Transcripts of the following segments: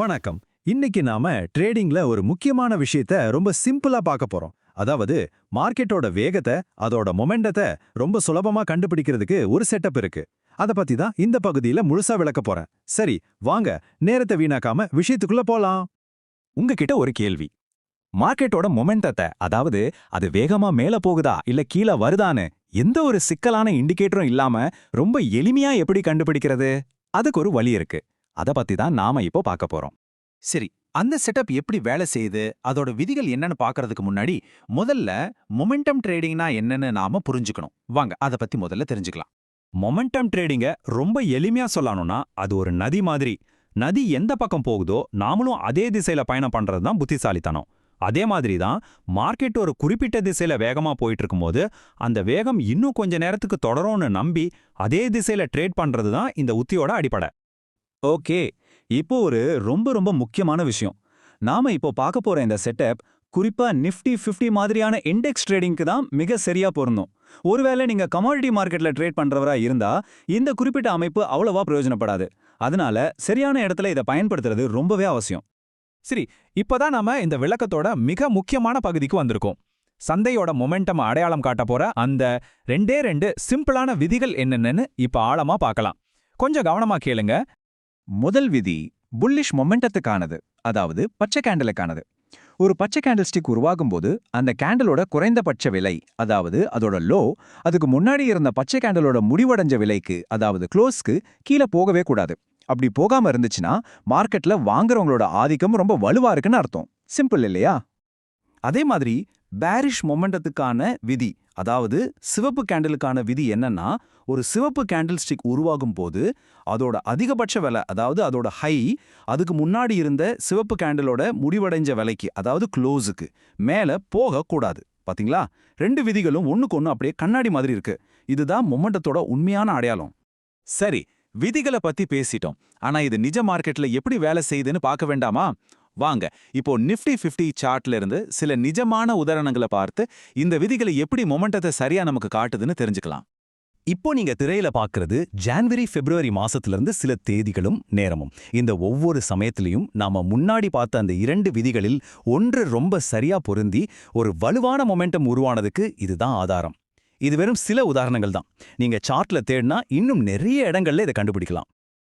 வணக்கம். இன்னைக்கு நாம ட்ரேடிங்ல ஒரு முக்கியமான விஷயத்த ரொம்ப சிம்பிளா பார்க்க போறோம். அதாவது மார்க்கெட்டோட வேகத்தை, அதோட மொமெண்டத்தை ரொம்ப சுலபமா கண்டுபிடிக்கிறதுக்கு ஒரு செட்டப் இருக்கு. அத பத்தி தான் இந்த பகுதியில முழுசா விளக்க போறேன். சரி, வாங்க நேரத்தை வீணாக்காம விஷயத்துக்குள்ள போலாம். உங்ககிட்ட ஒரு கேள்வி. மார்க்கெட்டோட மொமெண்டத்தை, அதாவது அது வேகமா மேல போகுதா இல்ல கீழ வருதான்னு எந்த ஒரு சிக்கலான இண்டிகேட்டரும் இல்லாம ரொம்ப எளிமையா எப்படி கண்டுபிடிக்கிறது? அதுக்கு ஒரு வழி இருக்கு. அத பத்தி தான் நாம இப்போ பார்க்க போறோம். சரி, அந்த செட்டப் எப்படி வேலை செய்யுது, அதோட விதிகள் என்னன்னு பார்க்கறதுக்கு முன்னாடி, முதல்ல மொமெண்டம் ட்ரேடிங்னா என்னன்னு நாம புரிஞ்சுக்கணும். வாங்க அத பத்தி முதல்ல தெரிஞ்சுக்கலாம். மொமெண்டம் ட்ரேடிங்க ரொம்ப எளிமையா சொல்லணும்னா அது ஒரு நதி மாதிரி. நதி எந்த பக்கம் போகுதோ நாமளும் அதே திசையில பயணம் பண்றது தான் புத்திசாலித்தனம். அதே மாதிரி தான் மார்க்கெட் ஒரு குறிப்பிட்ட திசையில வேகமா போயிட்டு இருக்கும்போது அந்த வேகம் இன்னும் கொஞ்ச நேரத்துக்கு தொடரும்னு நம்பி அதே திசையில ட்ரேட் பண்றது தான் இந்த உத்தியோட அடிப்படை. ஓகே, இப்போ ஒரு ரொம்ப ரொம்ப முக்கியமான விஷயம். நாம இப்போ பார்க்க போற இந்த செட்டப் குறிப்பா நிஃப்டி 50 மாதிரியான இண்டெக்ஸ் ட்ரேடிங்க்கு தான் மிக சரியா பொருந்தும். ஒருவேளை நீங்க கமாடிட்டி மார்க்கெட்ல ட்ரேட் பண்றவரா இருந்தா இந்த குறிப்பிட்ட அமைப்பு அவ்வளவா பிரயோஜனப்படாது. அதனால சரியான இடத்துல இதை பயன்படுத்துறது ரொம்பவே அவசியம். சரி, இப்பதான் நாம இந்த விளக்கத்தோட மிக முக்கியமான பகுதிக்கு வந்திருக்கோம். சந்தையோட மொமெண்டம் அடையாளம் காட்ட போற அந்த ரெண்டு சிம்பிளான விதிகள் என்னென்னு இப்ப ஆழமா பார்க்கலாம். கொஞ்சம் கவனமா கேளுங்க. முதல் விதி புல்லிஷ் மொமெண்டத்துக்கானது, அதாவது பச்சை கேண்டலுக்கானது. ஒரு பச்சை கேண்டில் ஸ்டிக் உருவாகும் போது அந்த கேண்டலோட குறைந்தபட்ச விலை, அதாவது அதோட லோ, அதுக்கு முன்னாடி இருந்த பச்சை கேண்டலோட முடிவடைஞ்ச விலைக்கு, அதாவது க்ளோஸ்க்கு கீழே போகவே கூடாது. அப்படி போகாம இருந்துச்சுன்னா மார்க்கெட்ல வாங்குறவங்களோட ஆதிக்கம் ரொம்ப வலுவா இருக்குன்னு அர்த்தம். சிம்பிள் இல்லையா? அதே மாதிரி பேரிஷ் மொமெண்டத்துக்கான விதி, அதாவது சிவப்பு கேண்டலுக்கான விதி என்னன்னா, ஒரு சிவப்பு கேண்டில் ஸ்டிக் உருவாகும் போது அதோட அதிகபட்ச விலை, அதாவது அதோட ஹை, அதுக்கு முன்னாடி இருந்த சிவப்பு கேண்டலோட முடிவடைஞ்ச விலைக்கு, அதாவது க்ளோஸுக்கு மேல போகக்கூடாது. பாத்தீங்களா? ரெண்டு விதிகளும் ஒண்ணுக்கு ஒண்ணு அப்படியே கண்ணாடி மாதிரி இருக்கு. இதுதான் மொமெண்டத்தோட உண்மையான அடையாளம். சரி, விதிகளை பத்தி பேசிட்டோம். ஆனா இது நிஜ மார்க்கெட்ல எப்படி வேலை செய்யுதுன்னு பார்க்க வேண்டாமா? வாங்க இப்போ நிஃப்டி 50 சார்ட்ல இருந்து சில நிஜமான உதாரணங்களை பார்த்து இந்த விதிகளை எப்படி மொமெண்டத்தை சரியா நமக்கு காட்டுதுன்னு தெரிஞ்சுக்கலாம். இப்போ நீங்க திரையில பார்க்கிறது ஜான்வரி பிப்ரவரி மாசத்திலிருந்து சில தேதிகளும் நேரமும். இந்த ஒவ்வொரு சமயத்திலையும் நாம முன்னாடி பார்த்த அந்த இரண்டு விதிகளில் ஒன்று ரொம்ப சரியா பொருந்தி ஒரு வலுவான மொமெண்டம் உருவானதுக்கு இதுதான் ஆதாரம். இது வெறும் சில உதாரணங்கள் தான். நீங்க சார்ட்ல தேடினா இன்னும் நிறைய இடங்கள்ல இதை கண்டுபிடிக்கலாம்.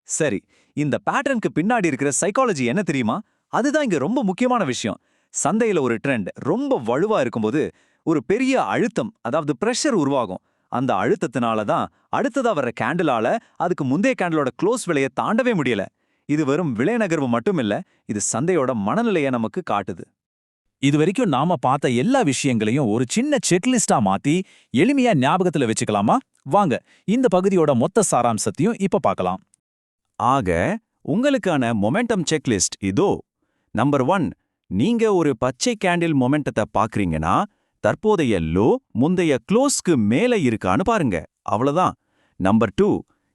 சரி, இந்த பேட்டர்னுக்கு பின்னாடி இருக்கிற சைக்காலஜி என்ன தெரியுமா? அதுதான் இங்க ரொம்ப முக்கியமான விஷயம். சந்தையில ஒரு ட்ரெண்ட் ரொம்ப வலுவா இருக்கும்போது ஒரு பெரிய அழுத்தம், அதாவது பிரஷர் உருவாகும். அந்த அழுத்தத்தினால தான் அடுத்ததா வர்ற கேண்டிலால அதுக்கு முந்தைய கேண்டிலோட க்ளோஸ் விலையை தாண்டவே முடியல. இது வெறும் விலை நகர்வு மட்டும் இல்ல, இது சந்தையோட மனநிலையை நமக்கு காட்டுது. இது வரைக்கும் நாம பார்த்த எல்லா விஷயங்களையும் ஒரு சின்ன செக்லிஸ்டா மாத்தி எளிமையா ஞாபகத்துல வச்சுக்கலாமா? வாங்க இந்த பகுதியோட மொத்த சாராம்சத்தையும் இப்ப பார்க்கலாம். ஆக உங்களுக்கான மொமெண்டம் செக்லிஸ்ட் இதோ. நம்பர் 1, நீங்க ஒரு பச்சை கேண்டில் மொமெண்டத்தை பார்க்கறீங்கன்னா தற்போதைய லோ முந்தைய க்ளோஸ்க்கு மேல இருக்கான்னு பாருங்க. அவ்வளவுதான். நம்பர் 2,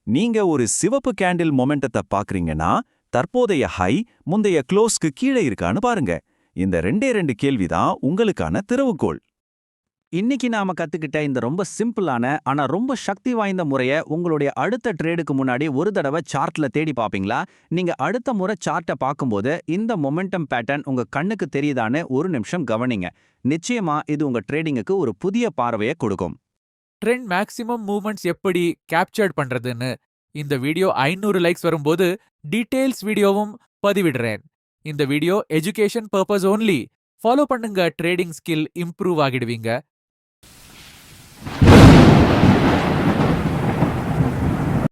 நீங்க ஒரு சிவப்பு கேண்டில் மொமெண்டத்தை பார்க்கறீங்கன்னா தற்போதைய ஹை முந்தைய க்ளோஸ்க்கு கீழே இருக்கான்னு பாருங்க. இந்த ரெண்டு கேள்விதான் உங்களுக்கான திறவுகோல். இன்னைக்கு நாம கத்துக்கிட்ட இந்த ரொம்ப சிம்பிளான ஆனா ரொம்ப சக்தி வாய்ந்த முறைய உங்களுடைய அடுத்த ட்ரேடுக்கு முன்னாடி ஒரு தடவை சார்ட்ல தேடி பாப்பீங்களா? நீங்க அடுத்த முறை சார்ட்டை பார்க்கும்போது இந்த மொமெண்டம் பேட்டர்ன் உங்க கண்ணுக்கு தெரியுதான்னு ஒரு நிமிஷம் கவனிங்க. நிச்சயமா இது உங்க ட்ரேடிங்குக்கு ஒரு புதிய பார்வையை கொடுக்கும். ட்ரெண்ட் மேக்ஸிமம் மூவ்மெண்ட்ஸ் எப்படி கேப்சர்ட் பண்றதுன்னு இந்த வீடியோ 500 லைக்ஸ் வரும்போது டீடைல்ஸ் வீடியோவும் பதிவிடுறேன். இந்த video education purpose only. Follow பண்ணுங்க, ட்ரேடிங் ஸ்கில் இம்ப்ரூவ் ஆகிடுவீங்க.